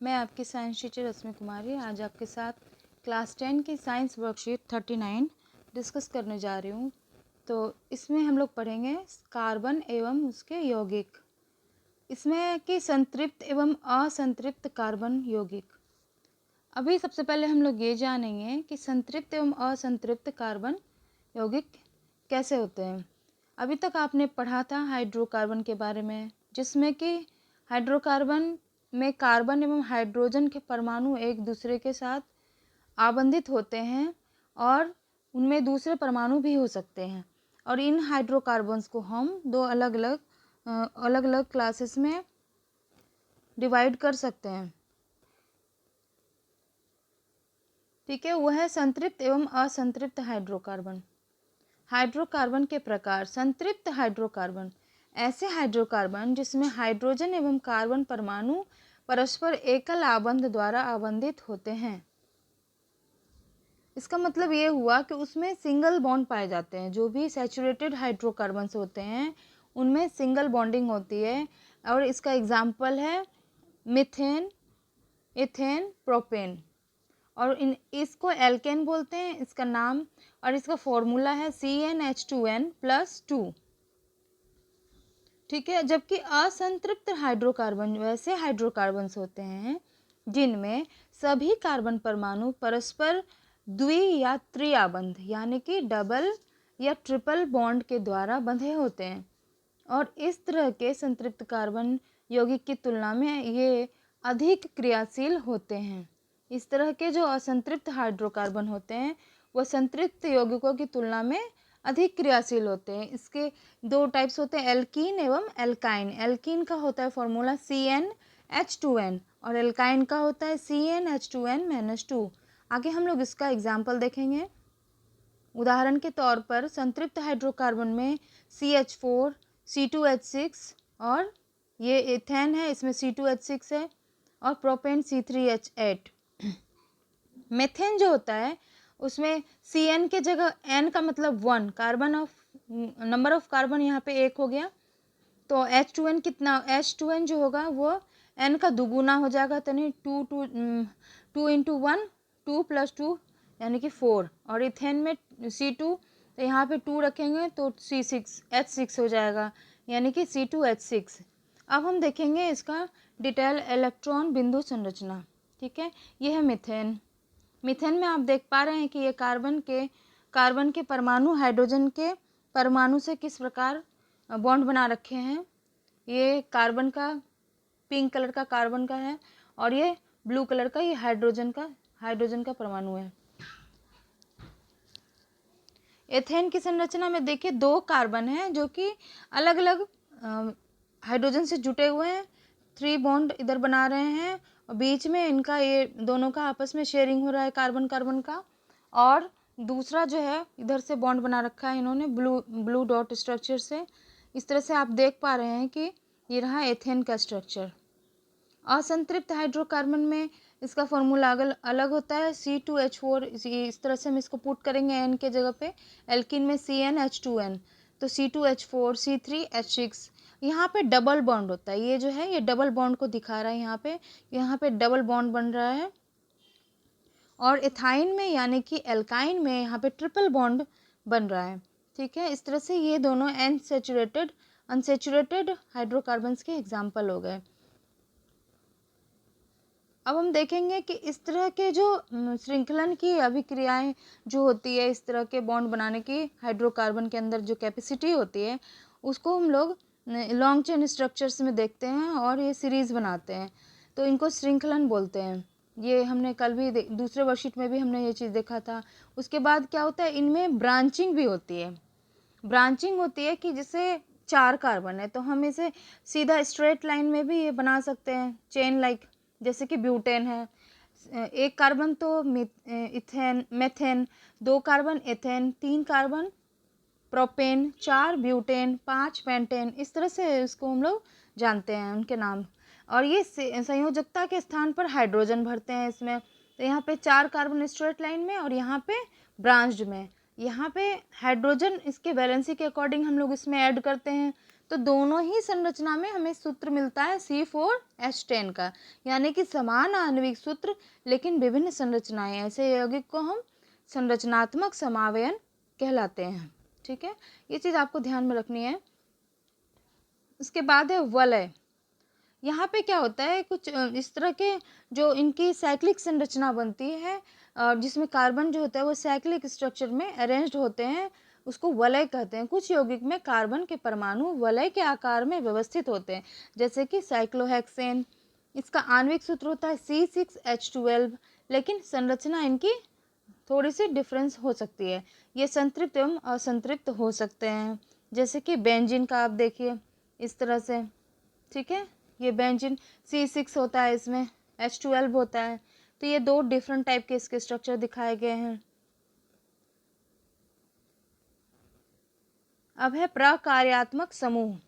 मैं आपकी science teacher रश्मि कुमारी आज आपके साथ क्लास 10 की साइंस वर्कशीट 39 डिस्कस करने जा रही हूँ। तो इसमें हम लोग पढ़ेंगे कार्बन एवं उसके यौगिक। इसमें कि संतृप्त एवं असंतृप्त कार्बन यौगिक। अभी सबसे पहले हम लोग ये जानेंगे कि संतृप्त एवं असंतृप्त कार्बन यौगिक कैसे होते हैं। अभी तक आपने पढ़ा था हाइड्रोकार्बन के बारे में, जिसमें कि हाइड्रोकार्बन में कार्बन एवं हाइड्रोजन के परमाणु एक दूसरे के साथ आबंधित होते हैं और उनमें दूसरे परमाणु भी हो सकते हैं। और इन हाइड्रोकार्बन्स को हम दो अलग अलग क्लासेस में डिवाइड कर सकते हैं। ठीक है, वह है संतृप्त एवं असंतृप्त हाइड्रोकार्बन। हाइड्रोकार्बन के प्रकार। संतृप्त हाइड्रोकार्बन ऐसे हाइड्रोकार्बन जिसमें हाइड्रोजन एवं कार्बन परमाणु परस्पर एकल आबंध द्वारा आबंधित होते हैं। इसका मतलब ये हुआ कि उसमें सिंगल बॉन्ड पाए जाते हैं। जो भी सैचुरेटेड हाइड्रोकार्बन्स होते हैं उनमें सिंगल बॉन्डिंग होती है। और इसका एग्जाम्पल है मीथेन, इथेन, प्रोपेन। और इसको एल्केन बोलते हैं, इसका नाम। और इसका फॉर्मूला है CnH2n+2। ठीक है, जबकि असंतृप्त हाइड्रोकार्बन वैसे हाइड्रोकार्बन्स होते हैं जिनमें सभी कार्बन परमाणु परस्पर द्वि या त्रिआबंध यानी कि डबल या ट्रिपल बॉन्ड के द्वारा बंधे होते हैं। और इस तरह के संतृप्त कार्बन यौगिक की तुलना में ये अधिक क्रियाशील होते हैं। इस तरह के जो असंतृप्त हाइड्रोकार्बन होते हैं वह संतृप्त यौगिकों की तुलना में अधिक क्रियाशील होते हैं। इसके दो टाइप्स होते हैं, एल्कीन एवं एल्काइन। एल्कीन का होता है फॉर्मूला CnH2n और एल्काइन का होता है CnH2n-2। आगे हम लोग इसका एग्जाम्पल देखेंगे। उदाहरण के तौर पर संतृप्त हाइड्रोकार्बन में CH4, C2H6 और ये इथेन है, इसमें C2H6 है और प्रोपेन C3H8। मेथेन जो होता है उसमें Cn के जगह n का मतलब 1 carbon of number of carbon यहाँ पे 1 हो गया। तो H2n कितना, H2n जो होगा वो n का दुगुना हो जाएगा। तो नहीं 2 इंटू 1 2 + 2 यानी कि 4। और इथेन में C2 तो यहाँ पे 2 रखेंगे तो H6 हो जाएगा यानी कि C2H6। अब हम देखेंगे इसका डिटेल इलेक्ट्रॉन बिंदु संरचना। ठीक है, ये है मीथेन। मीथेन में आप देख पा रहे हैं कि ये कार्बन के परमाणु हाइड्रोजन के परमाणु से किस प्रकार बॉन्ड बना रखे हैं। ये कार्बन का पिंक कलर का कार्बन का है और ये ब्लू कलर का ये हाइड्रोजन का परमाणु है। एथेन की संरचना में देखिए दो कार्बन हैं जो कि अलग अलग हाइड्रोजन से जुटे हुए हैं। 3 बॉन्ड इधर बना रहे हैं और बीच में इनका ये दोनों का आपस में शेयरिंग हो रहा है कार्बन का। और दूसरा जो है इधर से बॉन्ड बना रखा है इन्होंने ब्लू डॉट स्ट्रक्चर से। इस तरह से आप देख पा रहे हैं कि ये रहा एथेन का स्ट्रक्चर। असंतृप्त हाइड्रोकार्बन में इसका फॉर्मूला अलग होता है C2H4। इस तरह से हम इसको पुट करेंगे n के जगह पे। एल्कीन में CnH2n तो C2H4 C3H6। यहाँ पे डबल बॉन्ड होता है, ये जो है ये डबल बॉन्ड को दिखा रहा है। यहाँ पे डबल बॉन्ड बन रहा है। और एथाइन में यानी कि एल्काइन में यहाँ पे ट्रिपल बॉन्ड बन रहा है। ठीक है, इस तरह से ये दोनों अनसेचुरेटेड हाइड्रोकार्बन्स के एग्जाम्पल हो गए। अब हम देखेंगे कि इस तरह के जो श्रृंखलन की अभिक्रियाएं जो होती है, इस तरह के बॉन्ड बनाने की हाइड्रोकार्बन के अंदर जो कैपेसिटी होती है उसको हम लोग लॉन्ग चेन स्ट्रक्चर्स में देखते हैं और ये सीरीज बनाते हैं। तो इनको श्रृंखलन बोलते हैं। ये हमने कल भी दूसरे वर्कशीट में भी हमने ये चीज़ देखा था। उसके बाद क्या होता है, इनमें ब्रांचिंग भी होती है। ब्रांचिंग होती है कि जैसे 4 कार्बन है तो हम इसे सीधा स्ट्रेट लाइन में भी ये बना सकते हैं, चेन लाइक। जैसे कि ब्यूटेन है, 1 कार्बन तो methane, 2 carbon ethane, 3 carbon propane, 4 butane, 5 pentane. इस तरह से इसको हम लोग जानते हैं उनके नाम। और ये संयोजकता के स्थान पर हाइड्रोजन भरते हैं इसमें। तो यहाँ पे 4 कार्बन स्ट्रेट लाइन में और यहाँ पे ब्रांच्ड में। यहाँ पे हाइड्रोजन इसके वैलेंसी के अकॉर्डिंग हम लोग इसमें ऐड करते हैं तो दोनों ही संरचना में हमें सूत्र मिलता है C4H10 का, यानी कि समान आणविक सूत्र लेकिन विभिन्न संरचनाएं। ऐसे यौगिक को हम संरचनात्मक समावयन कहलाते हैं। ठीक है, ये चीज़ आपको ध्यान में रखनी है। उसके बाद है वलय। यहाँ पे क्या होता है, कुछ इस तरह के जो इनकी साइक्लिक संरचना बनती है, जिसमें कार्बन जो होता है वो साइक्लिक स्ट्रक्चर में अरेंज्ड होते हैं, उसको वलय कहते हैं। कुछ यौगिक में कार्बन के परमाणु वलय के आकार में व्यवस्थित होते हैं, जैसे कि साइक्लोहेक्सेन। इसका आणविक सूत्र होता है C6H12, लेकिन संरचना इनकी थोड़ी सी डिफरेंस हो सकती है। ये संतृप्त एवं असंतृप्त हो सकते हैं, जैसे कि बेंजीन का आप देखिए इस तरह से। ठीक है, ये बेंजीन C6 होता है, इसमें H12 होता है। तो ये दो डिफरेंट टाइप के इसके स्ट्रक्चर दिखाए गए हैं। अब है प्रकार्यात्मक समूह,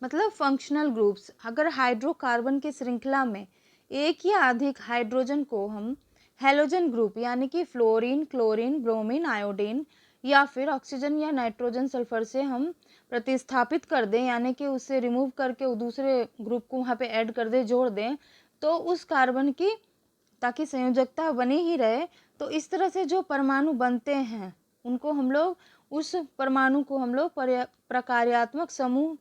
मतलब फंक्शनल ग्रुप्स। अगर हाइड्रोकार्बन की श्रृंखला में एक या अधिक हाइड्रोजन को हम हैलोजन ग्रुप यानी कि फ्लोरीन, क्लोरीन, ब्रोमीन, आयोडीन या फिर ऑक्सीजन या नाइट्रोजन सल्फर से हम प्रतिस्थापित कर दें, यानी कि उससे रिमूव करके दूसरे ग्रुप को वहाँ पे ऐड कर दें, जोड़ दें, तो उस कार्बन की ताकि संयोजकता बनी ही रहे, तो इस तरह से जो परमाणु बनते हैं उनको हम लोग, उस परमाणु को हम लोग प्रकार्यात्मक समूह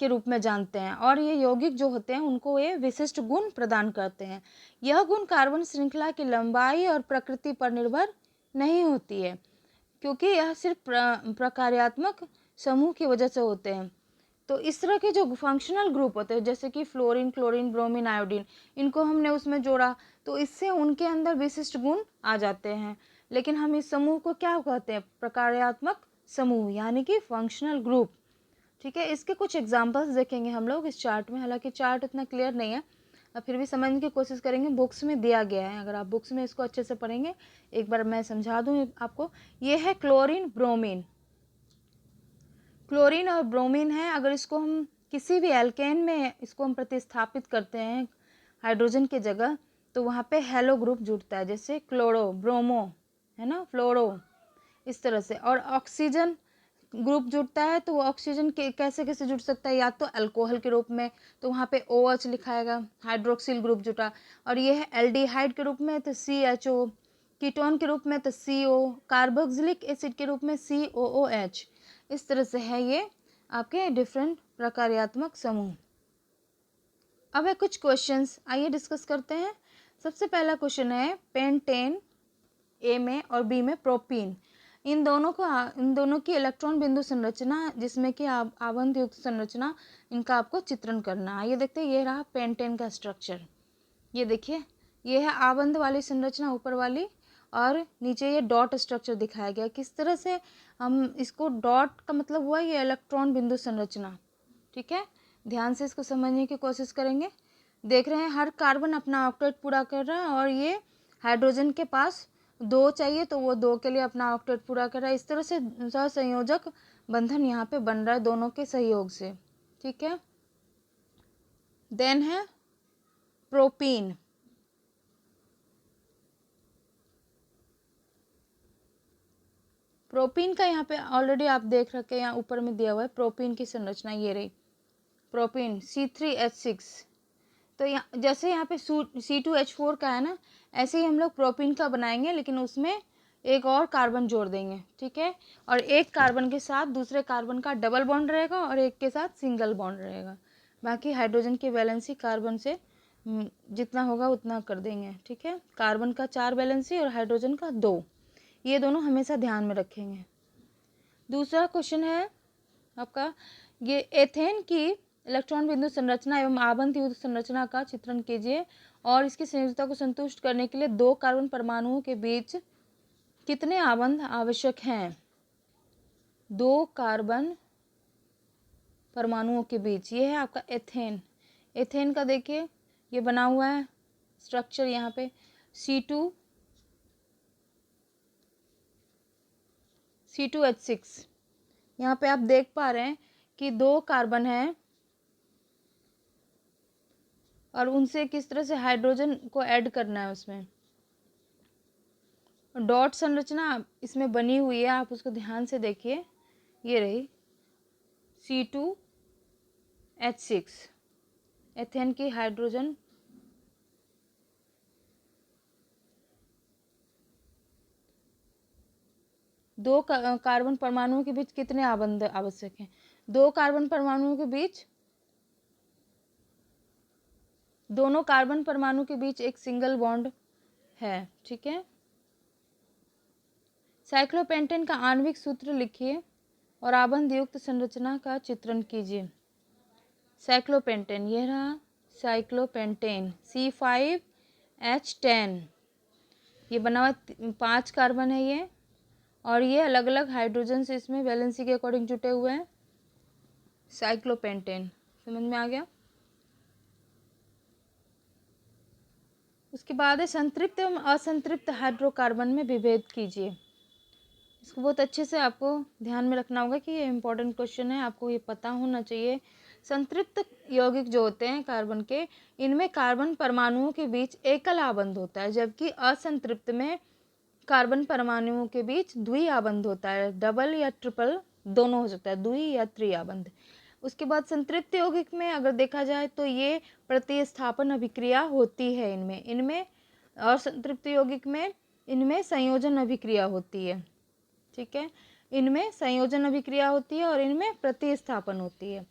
के रूप में जानते हैं। और ये यौगिक जो होते हैं उनको ये विशिष्ट गुण प्रदान करते हैं। यह गुण कार्बन श्रृंखला की लंबाई और प्रकृति पर निर्भर नहीं होती है, क्योंकि यह सिर्फ प्रकार्यात्मक समूह की वजह से होते हैं। तो इस तरह के जो फंक्शनल ग्रुप होते हैं, जैसे कि फ्लोरीन, क्लोरीन, ब्रोमीन, आयोडीन, इनको हमने उसमें जोड़ा तो इससे उनके अंदर विशिष्ट गुण आ जाते हैं। लेकिन हम इस समूह को क्या कहते हैं, प्रकार्यात्मक समूह, यानी कि फंक्शनल ग्रुप। ठीक है, इसके कुछ एग्जांपल्स देखेंगे हम लोग इस चार्ट में। हालांकि चार्ट उतना क्लियर नहीं है, फिर भी समझने की कोशिश करेंगे। बुक्स में दिया गया है, अगर आप बुक्स में इसको अच्छे से पढ़ेंगे, एक बार मैं समझा दूँ आपको। ये है क्लोरीन, ब्रोमीन। क्लोरीन और ब्रोमीन है, अगर इसको हम किसी भी एल्केन में इसको हम प्रतिस्थापित करते हैं हाइड्रोजन की जगह, तो वहाँ पे हेलो ग्रुप जुड़ता है, जैसे क्लोरो, ब्रोमो, है ना, फ्लोरो, इस तरह से। और ऑक्सीजन ग्रुप जुड़ता है, तो वो ऑक्सीजन के कैसे कैसे जुड़ सकता है, या तो अल्कोहल के रूप में, तो वहाँ पे OH लिखाएगा, हाइड्रोक्सिल ग्रुप जुटा। और ये है एल्डिहाइड के रूप में तो CHO, कीटोन के रूप में तो CO, कार्बोक्सिलिक एसिड के रूप में COOH। इस तरह से है ये आपके डिफरेंट प्रकार्यात्मक समूह। अब है कुछ क्वेश्चंस, आइए डिस्कस करते हैं। सबसे पहला क्वेश्चन है पेंटेन A में और B में प्रोपीन, इन दोनों की इलेक्ट्रॉन बिंदु संरचना, जिसमें कि आबंध युक्त संरचना, इनका आपको चित्रण करना है। आइए देखते हैं, ये रहा पेंटेन का स्ट्रक्चर। ये देखिए, ये है आबंध वाली संरचना ऊपर वाली, और नीचे ये डॉट स्ट्रक्चर दिखाया गया। किस तरह से हम इसको, डॉट का मतलब हुआ ये इलेक्ट्रॉन बिंदु संरचना। ठीक है, ध्यान से इसको समझने की कोशिश करेंगे। देख रहे हैं हर कार्बन अपना ऑक्टेट पूरा कर रहा है, और ये हाइड्रोजन के पास 2 चाहिए तो वो 2 के लिए अपना ऑक्टेट पूरा कर रहा है। इस तरह से सहसंयोजक बंधन यहाँ पे बन रहा है दोनों के सहयोग से। ठीक है, देन है प्रोपीन। प्रोपीन का यहाँ पे ऑलरेडी आप देख रखे हैं, यहाँ ऊपर में दिया हुआ है प्रोपीन की संरचना, ये रही प्रोपीन C3H6। तो यहाँ जैसे यहाँ पे C2H4 का है ना, ऐसे ही हम लोग प्रोपीन का बनाएंगे, लेकिन उसमें एक और कार्बन जोड़ देंगे। ठीक है, और एक कार्बन के साथ दूसरे कार्बन का डबल बॉन्ड रहेगा और एक के साथ सिंगल बॉन्ड रहेगा। बाकी हाइड्रोजन की वैलेंसी कार्बन से जितना होगा उतना कर देंगे। ठीक है, कार्बन का 4 वैलेंसी और हाइड्रोजन का 2, ये दोनों हमेशा ध्यान में रखेंगे। दूसरा क्वेश्चन है आपका, ये एथेन की इलेक्ट्रॉन बिंदु संरचना एवं आबंध युक्त संरचना का चित्रण कीजिए, और इसकी संयोजकता को संतुष्ट करने के लिए 2 कार्बन परमाणुओं के बीच कितने आबंध आवश्यक हैं। 2 कार्बन परमाणुओं के बीच, ये है आपका एथेन। एथेन का देखिए ये बना हुआ है स्ट्रक्चर, यहाँ पे C2H6। यहाँ पे आप देख पा रहे हैं कि 2 कार्बन हैं, और उनसे किस तरह से हाइड्रोजन को ऐड करना है उसमें। डॉट संरचना इसमें बनी हुई है, आप उसको ध्यान से देखिए, ये रही C2H6, एथेन की हाइड्रोजन दो कार्बन परमाणुओं के बीच कितने आबंध आवश्यक हैं? दो कार्बन परमाणुओं के बीच, दोनों कार्बन परमाणु के बीच एक सिंगल बॉन्ड है, ठीक है। साइक्लोपेंटेन का आणविक सूत्र लिखिए और आबंध युक्त संरचना का चित्रण कीजिए। साइक्लोपेंटेन, यह रहा साइक्लोपेंटेन C5H10, ये बना हुआ 5 कार्बन है ये, और ये अलग अलग हाइड्रोजन से इसमें वैलेंसी के अकॉर्डिंग जुटे हुए हैं। साइक्लोपेंटेन समझ में आ गया। उसके बाद है संतृप्त एवं असंतृप्त हाइड्रोकार्बन में विभेद कीजिए। इसको बहुत अच्छे से आपको ध्यान में रखना होगा कि ये इंपॉर्टेंट क्वेश्चन है, आपको ये पता होना चाहिए। संतृप्त यौगिक जो होते हैं कार्बन के, इनमें कार्बन परमाणुओं के बीच एकल आबंध होता है, जबकि असंतृप्त में कार्बन परमाणुओं के बीच द्विआबंध होता है, डबल या ट्रिपल दोनों हो सकता है, द्वि या त्रिआबंध। उसके बाद संतृप्त यौगिक में अगर देखा जाए तो ये प्रतिस्थापन अभिक्रिया होती है इनमें और संतृप्त यौगिक में इनमें संयोजन अभिक्रिया होती है, ठीक है। इनमें संयोजन अभिक्रिया होती है और इनमें प्रतिस्थापन होती है।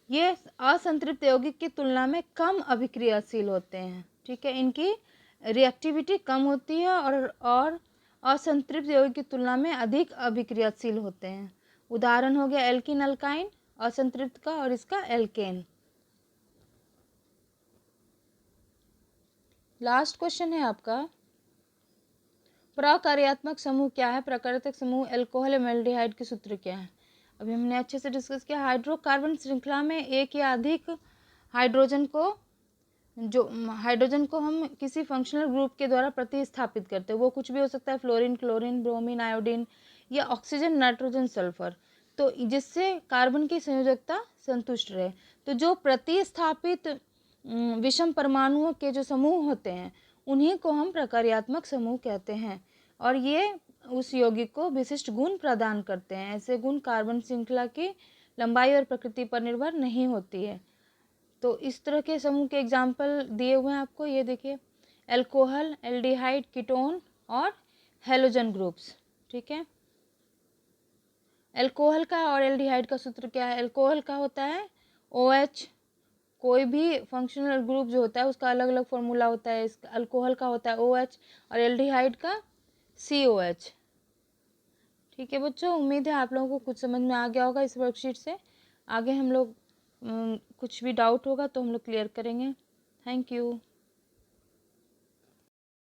ये असंतृप्त यौगिक की तुलना में कम अभिक्रियाशील होते हैं, ठीक है। इनकी रिएक्टिविटी कम होती है और असंतृप्त यौगिक की तुलना में अधिक अभिक्रियाशील होते हैं। उदाहरण हो गया एल्किन अल्काइन असंतृप्त का, और इसका एल्केन। लास्ट क्वेश्चन है आपका, प्रकार्यात्मक समूह क्या है? प्रकार्यात्मक समूह अल्कोहल एल्डिहाइड के सूत्र क्या है? अभी हमने अच्छे से डिस्कस किया। हाइड्रोकार्बन श्रृंखला में एक या अधिक हाइड्रोजन को हम किसी फंक्शनल ग्रुप के द्वारा प्रतिस्थापित करते हैं। वो कुछ भी हो सकता है, फ्लोरीन, क्लोरीन, ब्रोमीन, आयोडीन या ऑक्सीजन, नाइट्रोजन, सल्फर, तो जिससे कार्बन की संयोजकता संतुष्ट रहे। तो जो प्रतिस्थापित विषम परमाणुओं के जो समूह होते हैं उन्हीं को हम प्रकार्यात्मक समूह कहते हैं, और ये उस यौगिक को विशिष्ट गुण प्रदान करते हैं। ऐसे गुण कार्बन श्रृंखला की लंबाई और प्रकृति पर निर्भर नहीं होती है। तो इस तरह के समूह के एग्जाम्पल दिए हुए हैं आपको, ये देखिए एल्कोहल, एल्डिहाइड, कीटोन और हेलोजन ग्रुप्स, ठीक है। एल्कोहल का और एल्डिहाइड का सूत्र क्या है? एल्कोहल का होता है OH, कोई भी फंक्शनल ग्रुप जो होता है उसका अलग अलग फॉर्मूला होता है। इसका अल्कोहल का होता है OH और एल्डिहाइड का COH, ठीक है बच्चों। उम्मीद है आप लोगों को कुछ समझ में आ गया होगा इस वर्कशीट से। आगे हम लोग कुछ भी डाउट होगा तो हम लोग क्लियर करेंगे। Thank you.